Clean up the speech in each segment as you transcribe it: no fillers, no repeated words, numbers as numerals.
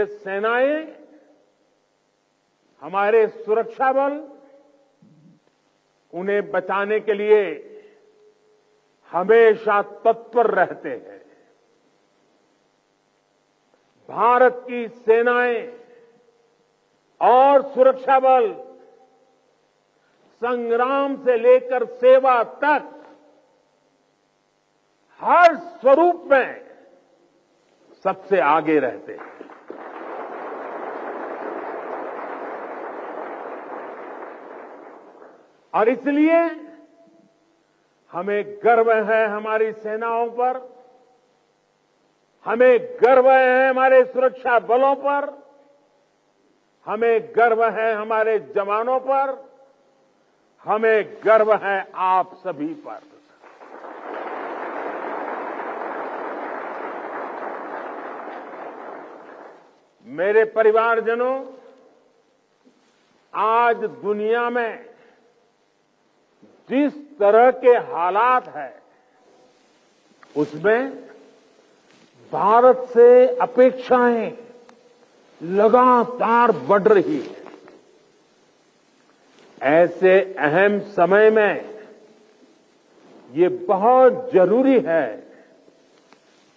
ये सेनाएं, हमारे सुरक्षा बल उन्हें बचाने के लिए हमेशा तत्पर रहते हैं। भारत की सेनाएं और सुरक्षा बल संग्राम से लेकर सेवा तक हर स्वरूप में सबसे आगे रहते हैं। और इसलिए हमें गर्व है हमारी सेनाओं पर, हमें गर्व है हमारे सुरक्षा बलों पर, हमें गर्व है हमारे जवानों पर, हमें गर्व है आप सभी पर। मेरे परिवारजनों, आज दुनिया में जिस तरह के हालात हैं, उसमें भारत से अपेक्षाएं लगातार बढ़ रही है। ऐसे अहम समय में ये बहुत जरूरी है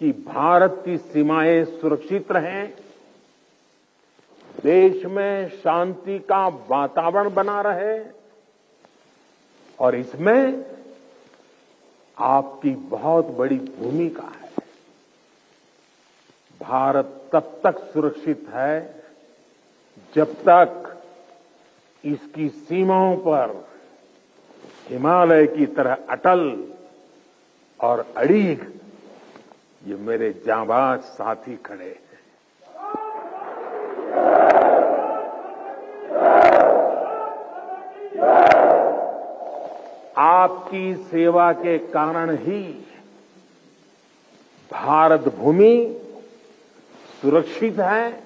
कि भारत की सीमाएं सुरक्षित रहें, देश में शांति का वातावरण बना रहे, और इसमें आपकी बहुत बड़ी भूमिका है। भारत तब तक सुरक्षित है जब तक इसकी सीमाओं पर हिमालय की तरह अटल और अड़ीग ये मेरे जांबाज साथी खड़े हैं। आपकी सेवा के कारण ही भारत भूमि सुरक्षित है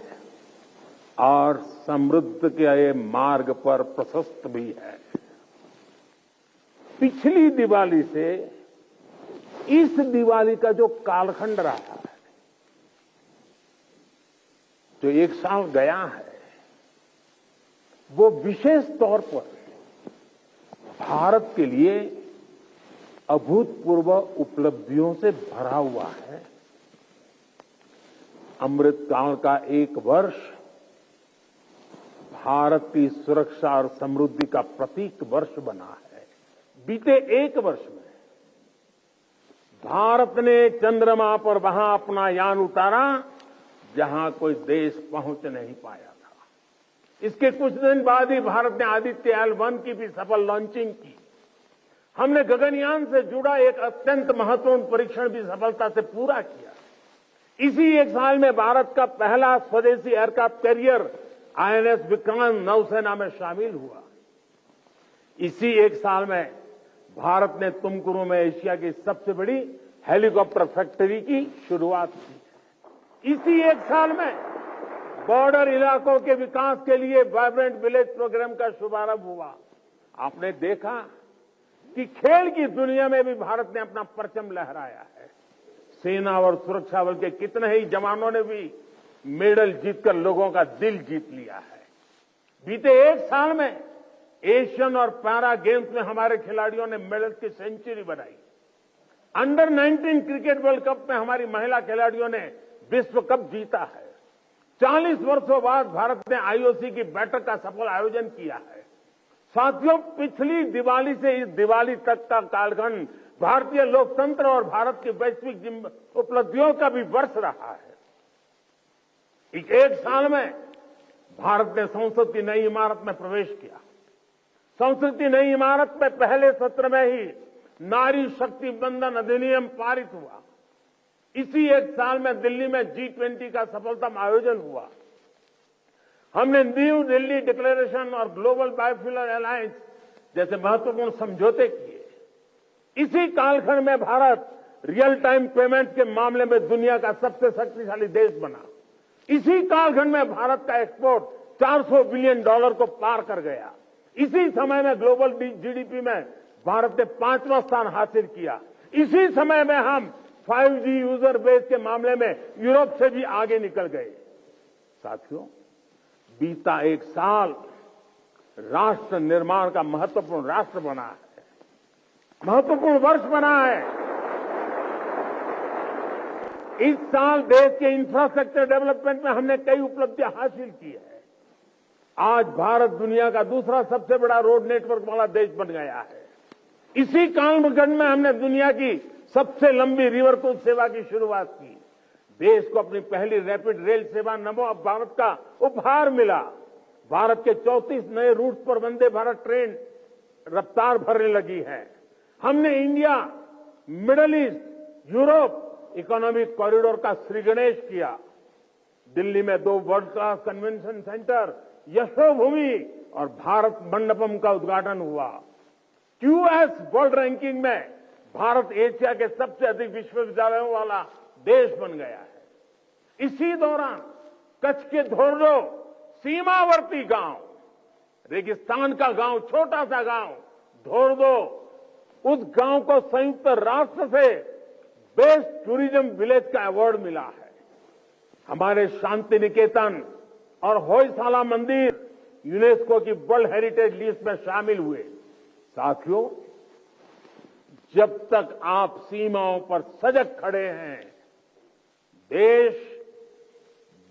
और समृद्ध के मार्ग पर प्रशस्त भी है। पिछली दिवाली से इस दिवाली का जो कालखंड रहा है, जो एक साल गया है, वो विशेष तौर पर भारत के लिए अभूतपूर्व उपलब्धियों से भरा हुआ है। अमृतकाल का एक वर्ष भारत की सुरक्षा और समृद्धि का प्रतीक वर्ष बना है। बीते एक वर्ष में भारत ने चंद्रमा पर वहां अपना यान उतारा जहां कोई देश पहुंच नहीं पाया था। इसके कुछ दिन बाद ही भारत ने आदित्य L1 की भी सफल लॉन्चिंग की। हमने गगनयान से जुड़ा एक अत्यंत महत्वपूर्ण परीक्षण भी सफलता से पूरा किया। इसी एक साल में भारत का पहला स्वदेशी एयरक्राफ्ट कैरियर INS विक्रांत नौसेना में शामिल हुआ। इसी एक साल में भारत ने तुमकुरू में एशिया की सबसे बड़ी हेलीकॉप्टर फैक्ट्री की शुरुआत की। इसी एक साल में बॉर्डर इलाकों के विकास के लिए वाइब्रेंट विलेज प्रोग्राम का शुभारंभ हुआ। आपने देखा कि खेल की दुनिया में भी भारत ने अपना परचम लहराया है। सेना और सुरक्षा बल के कितने ही जवानों ने भी मेडल जीतकर लोगों का दिल जीत लिया है। बीते एक साल में एशियन और पैरा गेम्स में हमारे खिलाड़ियों ने मेडल की सेंचुरी बनाई। अंडर 19 क्रिकेट वर्ल्ड कप में हमारी महिला खिलाड़ियों ने विश्व कप जीता है। 40 वर्षों बाद भारत ने IOC की बैठक का सफल आयोजन किया है। साथियों, पिछली दिवाली से इस दिवाली तक का कालखंड भारतीय लोकतंत्र और भारत की वैश्विक उपलब्धियों का भी वर्ष रहा है। एक साल में भारत ने संसद की नई इमारत में प्रवेश किया। संसद की नई इमारत में पहले सत्र में ही नारी शक्ति बंधन अधिनियम पारित हुआ। इसी एक साल में दिल्ली में G20 का सफलतम आयोजन हुआ। हमने न्यू दिल्ली डिक्लेरेशन और ग्लोबल बायोफ्यूल अलायंस जैसे महत्वपूर्ण समझौते किए। इसी कालखंड में भारत रियल टाइम पेमेंट के मामले में दुनिया का सबसे शक्तिशाली देश बना। इसी कालखंड में भारत का एक्सपोर्ट $400 बिलियन को पार कर गया। इसी समय में ग्लोबल GDP में भारत ने 5वां स्थान हासिल किया। इसी समय में हम 5G यूजर बेस के मामले में यूरोप से भी आगे निकल गए। साथियों, बीता एक साल राष्ट्र निर्माण का महत्वपूर्ण राष्ट्र बना है, महत्वपूर्ण वर्ष बना है। इस साल देश के इंफ्रास्ट्रक्चर डेवलपमेंट में हमने कई उपलब्धियां हासिल की है। आज भारत दुनिया का दूसरा सबसे बड़ा रोड नेटवर्क वाला देश बन गया है। इसी कालखंड में हमने दुनिया की सबसे लंबी रिवर क्रूज सेवा की शुरुआत की। देश को अपनी पहली रैपिड रेल सेवा नमो भारत का उपहार मिला। भारत के 34 नए रूट पर वंदे भारत ट्रेन रफ्तार भरने लगी है। हमने India, middle east, Europe economic corridor का श्रीगणेश किया। दिल्ली में 2 world class convention centre, Yashobhoomi और भारत मंडपम का उद्घाटन हुआ। क्यूएस वर्ल्ड रैंकिंग में भारत एशिया के सबसे अधिक विश्वविद्यालयों वाला देश बन गया है। इसी दौरान कच्छ के धोर्डो सीमावर्ती गांव, रेगिस्तान का गांव, छोटा सा गांव धोर्डो, उस गांव को संयुक्त राष्ट्र से बेस्ट टूरिज्म विलेज का अवार्ड मिला है। हमारे शांति निकेतन और होयसाला मंदिर यूनेस्को की वर्ल्ड हेरिटेज लिस्ट में शामिल हुए। साथियों, जब तक आप सीमाओं पर सजग खड़े हैं, देश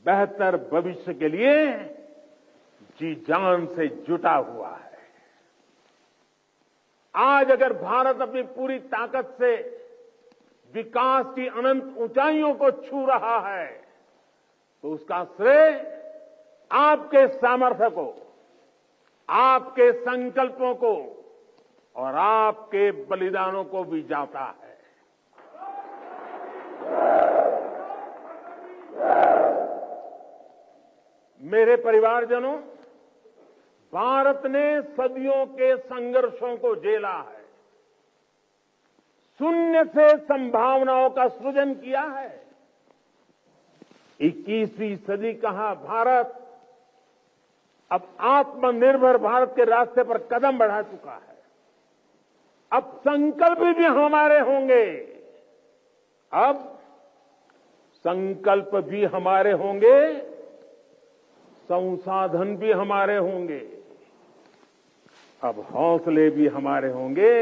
बेहतर भविष्य के लिए जी जान से जुटा हुआ है। आज अगर भारत अपनी पूरी ताकत से विकास की अनंत ऊंचाइयों को छू रहा है, तो उसका श्रेय आपके सामर्थ्य को, आपके संकल्पों को और आपके बलिदानों को भी जाता है। मेरे परिवारजनों, भारत ने सदियों के संघर्षों को झेला है, शून्य से संभावनाओं का सृजन किया है। 21वीं सदी का भारत अब आत्मनिर्भर भारत के रास्ते पर कदम बढ़ा चुका है। अब संकल्प भी हमारे होंगे, अब संकल्प भी हमारे होंगे, संसाधन भी हमारे होंगे, अब हौसले भी हमारे होंगे,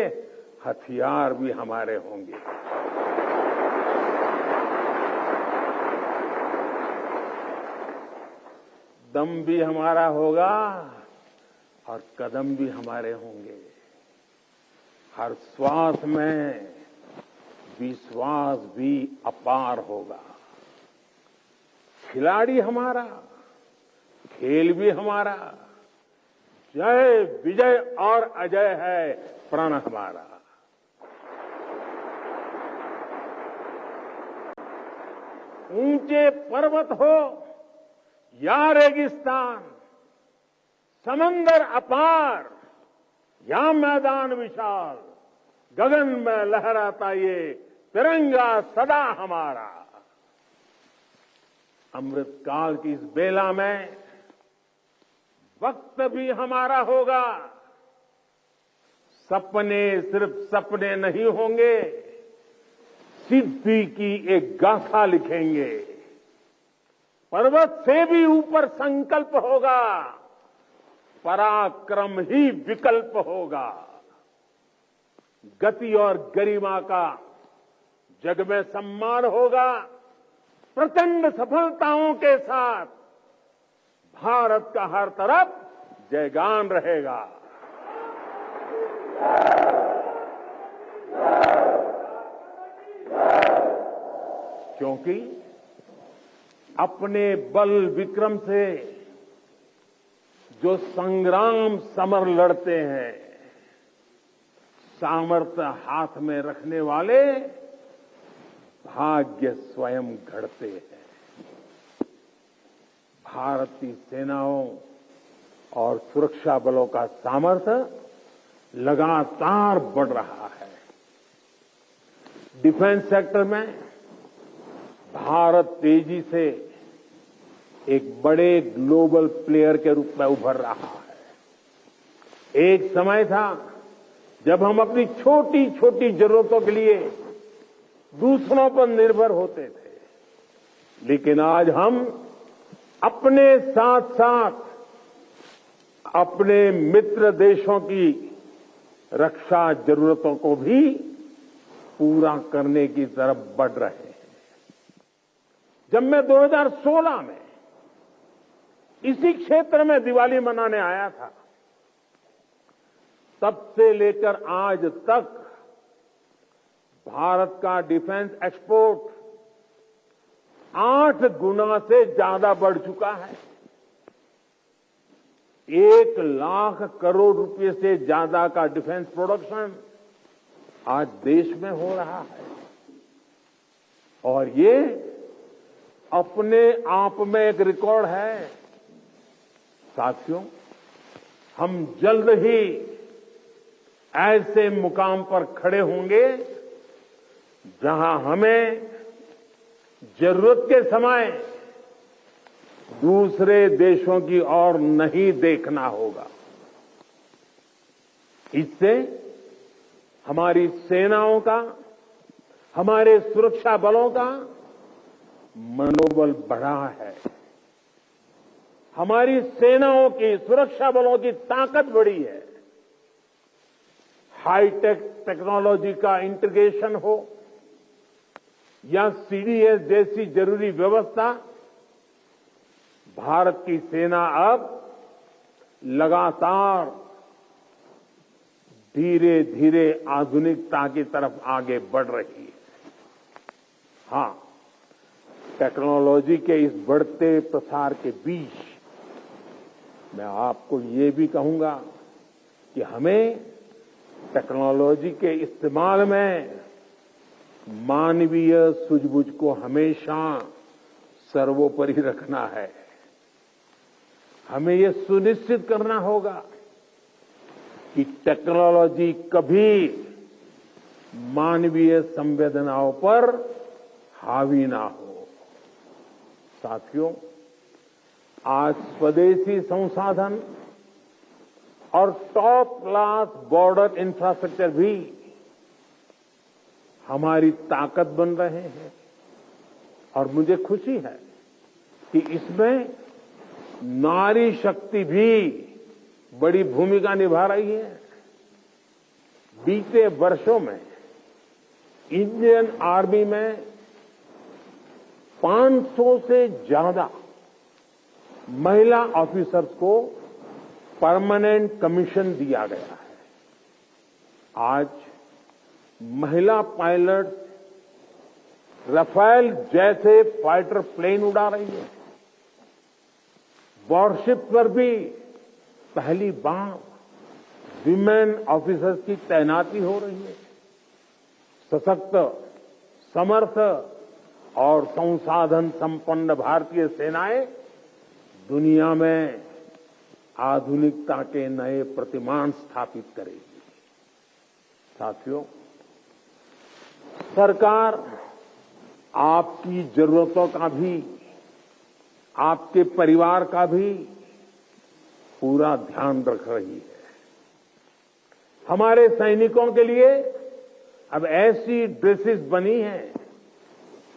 हथियार भी हमारे होंगे। दम भी हमारा होगा और कदम भी हमारे होंगे। हर श्वास में विश्वास भी अपार होगा। खिलाड़ी हमारा, खेल भी हमारा, जय विजय और अजय है प्रण हमारा। ऊंचे पर्वत हो या रेगिस्तान, समंदर अपार या मैदान विशाल, गगन में लहराता ये तिरंगा सदा हमारा। अमृतकाल की इस बेला में वक्त भी हमारा होगा। सपने सिर्फ सपने नहीं होंगे, सिद्धि की एक गाथा लिखेंगे। पर्वत से भी ऊपर संकल्प होगा, पराक्रम ही विकल्प होगा। गति और गरिमा का जग में सम्मान होगा। प्रचंड सफलताओं के साथ भारत का हर तरफ जयगान रहेगा। क्योंकि अपने बल विक्रम से जो संग्राम समर लड़ते हैं, सामर्थ्य हाथ में रखने वाले भाग्य स्वयं घड़ते हैं। भारतीय सेनाओं और सुरक्षा बलों का सामर्थ्य लगातार बढ़ रहा है। डिफेंस सेक्टर में भारत तेजी से एक बड़े ग्लोबल प्लेयर के रूप में उभर रहा है। एक समय था जब हम अपनी छोटी छोटी जरूरतों के लिए दूसरों पर निर्भर होते थे, लेकिन आज हम अपने साथ साथ अपने मित्र देशों की रक्षा जरूरतों को भी पूरा करने की तरफ बढ़ रहे हैं। जब मैं 2016 में इसी क्षेत्र में दिवाली मनाने आया था, तब से लेकर आज तक भारत का डिफेंस एक्सपोर्ट 8 गुना से ज्यादा बढ़ चुका है। 1 लाख करोड़ रुपए से ज्यादा का डिफेंस प्रोडक्शन आज देश में हो रहा है और ये अपने आप में एक रिकॉर्ड है। साथियों, हम जल्द ही ऐसे मुकाम पर खड़े होंगे जहां हमें जरूरत के समय दूसरे देशों की ओर नहीं देखना होगा। इससे हमारी सेनाओं का, हमारे सुरक्षा बलों का मनोबल बढ़ा है। हमारी सेनाओं की, सुरक्षा बलों की ताकत बढ़ी है। हाईटेक टेक्नोलॉजी का इंटीग्रेशन हो या सीडीएस जैसी जरूरी व्यवस्था, भारत की सेना अब लगातार धीरे धीरे आधुनिकता की तरफ आगे बढ़ रही है। हां, टेक्नोलॉजी के इस बढ़ते प्रसार के बीच मैं आपको ये भी कहूंगा कि हमें टेक्नोलॉजी के इस्तेमाल में मानवीय सूझबूझ को हमेशा सर्वोपरि रखना है। हमें ये सुनिश्चित करना होगा कि टेक्नोलॉजी कभी मानवीय संवेदनाओं पर हावी ना हो। साथियों, आज स्वदेशी संसाधन और टॉप क्लास बॉर्डर इंफ्रास्ट्रक्चर भी हमारी ताकत बन रहे हैं और मुझे खुशी है कि इसमें नारी शक्ति भी बड़ी भूमिका निभा रही है। बीते वर्षों में इंडियन आर्मी में 500 से ज्यादा महिला ऑफिसर्स को परमानेंट कमीशन दिया गया है। आज महिला पायलट राफेल जैसे फाइटर प्लेन उड़ा रही है। वॉरशिप पर भी पहली बार विमेन ऑफिसर्स की तैनाती हो रही है। सशक्त, समर्थ और संसाधन संपन्न भारतीय सेनाएं दुनिया में आधुनिकता के नए प्रतिमान स्थापित करेगी। साथियों, सरकार आपकी जरूरतों का भी, आपके परिवार का भी पूरा ध्यान रख रही है। हमारे सैनिकों के लिए अब ऐसी ड्रेसेस बनी हैं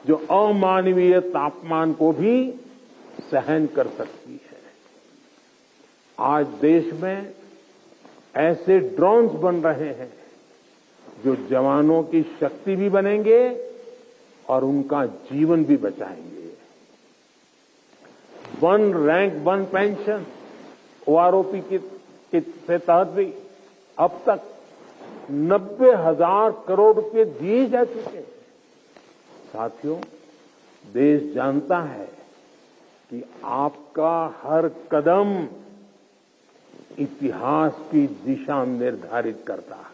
जो अमानवीय तापमान को भी सहन कर सकती है। आज देश में ऐसे ड्रोन्स बन रहे हैं जो जवानों की शक्ति भी बनेंगे और उनका जीवन भी बचाएंगे। One rank one pension OROP के तहत भी अब तक 90,000 करोड़ रुपए दिए जा चुके हैं। साथियों, देश जानता है कि आपका हर कदम इतिहास की दिशा निर्धारित करता है।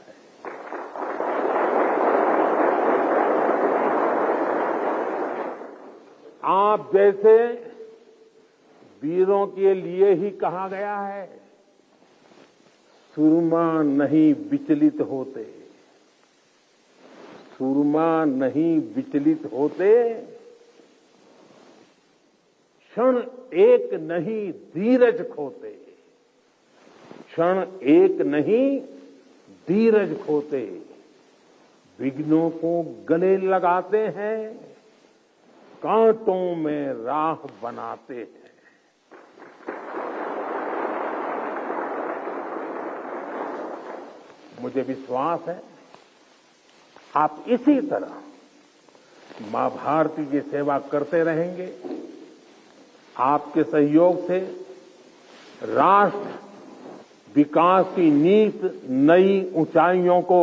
आप जैसे वीरों के लिए ही कहा गया है, सुरमा नहीं विचलित होते, सुरमा नहीं विचलित होते, क्षण एक नहीं धीरज खोते, क्षण एक नहीं धीरज खोते, विघ्नों को गले लगाते हैं, कांटों में राह बनाते हैं। मुझे विश्वास है आप इसी तरह मां भारती की सेवा करते रहेंगे। आपके सहयोग से राष्ट्र विकास की नीत नई ऊंचाइयों को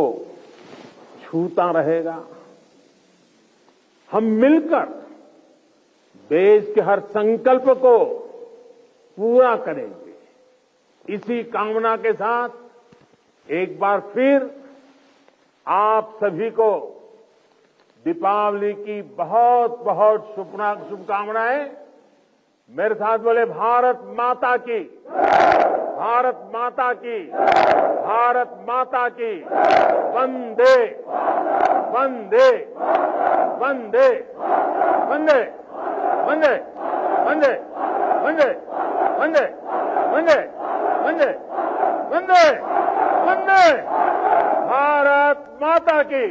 छूता रहेगा। हम मिलकर देश के हर संकल्प को पूरा करेंगे। इसी कामना के साथ एक बार फिर आप सभी को दीपावली की बहुत बहुत शुभकामनाएं। मेरे साथ बोले भारत माता की, भारत माता की, भारत माता की। वंदे वंदे वंदे वंदे वंदे वंदे वंदे वंदे वंदे वंदे वंदे वंदे भारत माता की।